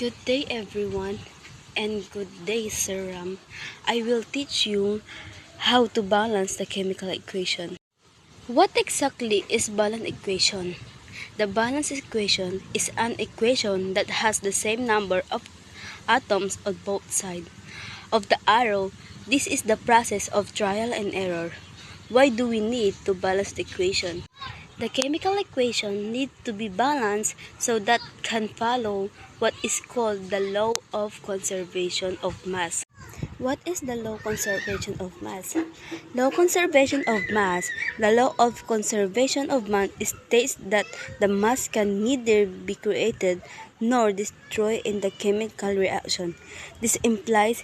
Good day everyone, and good day Sir Ram. I will teach you how to balance the chemical equation. What exactly is balance equation? The balance equation is an equation that has the same number of atoms on both sides of the arrow. This is the process of trial and error. Why do we need to balance the equation? The chemical equation needs to be balanced so that can follow what is called the law of conservation of mass. What is the law of conservation of mass? Law of conservation of mass. The law of conservation of mass states that the mass can neither be created nor destroyed in the chemical reaction. This implies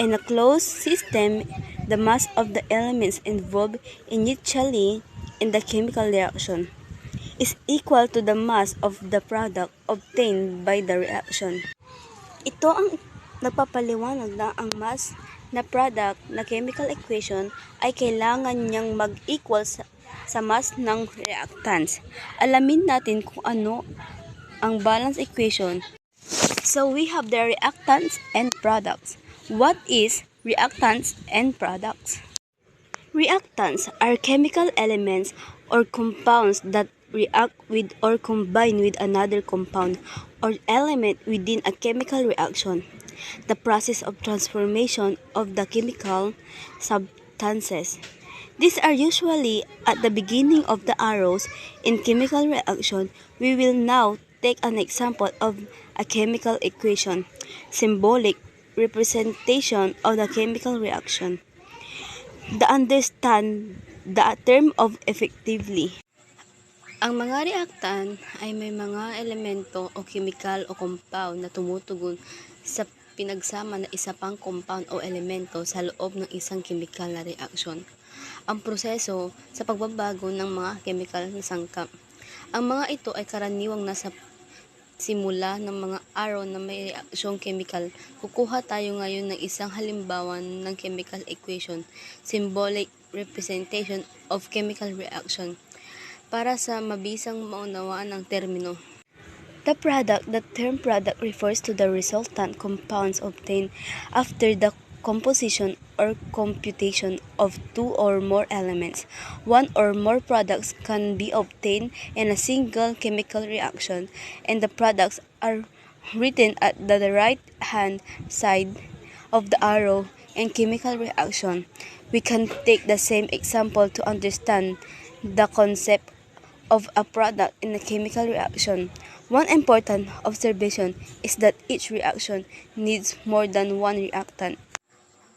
in a closed system, the mass of the elements involved initially in the chemical reaction is equal to the mass of the product obtained by the reaction. Ito ang nagpapaliwanag na ang mass na product na chemical equation ay kailangan niyang mag-equal sa mass ng reactants. Alamin natin kung ano ang balance equation. So we have the reactants and products. What is reactants and products? Reactants are chemical elements or compounds that react with or combine with another compound or element within a chemical reaction. The process of transformation of the chemical substances. These are usually at the beginning of the arrows in chemical reaction. We will now take an example of a chemical equation, symbolic representation of the chemical reaction. Understand the term of effectively. Ang mga reactant ay may mga elemento o chemical o compound na tumutugon sa pinagsama na isa pang compound o elemento sa loob ng isang chemical na reaksyon. Ang proseso sa pagbabago ng mga chemical na sangkap. Ang mga ito ay karaniwang nasa simula ng mga arrow na may reaksyong chemical. Kukuha tayo ngayon ng isang halimbawa ng chemical equation, symbolic representation of chemical reaction, para sa mabisang maunawaan ng termino. The term product refers to the resultant compounds obtained after the composition or computation of two or more elements. One or more products can be obtained in a single chemical reaction, and the products are written at the right-hand side of the arrow in chemical reaction. We can take the same example to understand the concept of a product in a chemical reaction. One important observation is that each reaction needs more than one reactant.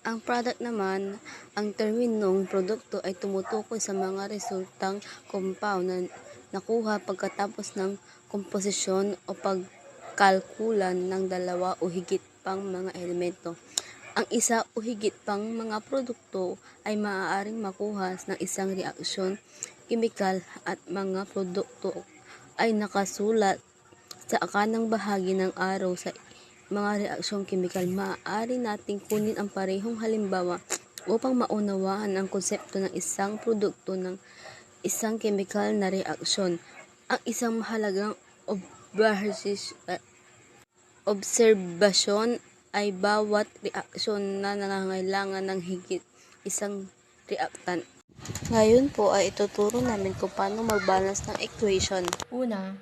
Ang product naman, ang terminong produkto ay tumutukoy sa mga resultang compound na nakuha pagkatapos ng komposisyon o pagkalkulan ng dalawa o higit pang mga elemento. Ang isa o higit pang mga produkto ay maaaring makuha ng isang reaksyon chemical at mga produkto ay nakasulat sa kanang bahagi ng arrow sa mga reaksyong chemical. Maaari nating kunin ang parehong halimbawa upang maunawaan ang konsepto ng isang produkto ng isang chemical na reaksyon. Ang isang mahalagang obserbasyon ay bawat reaksyon na nangangailangan ng higit isang reactant. Ngayon po ay ituturo namin kung paano mag-balance ng equation. Una,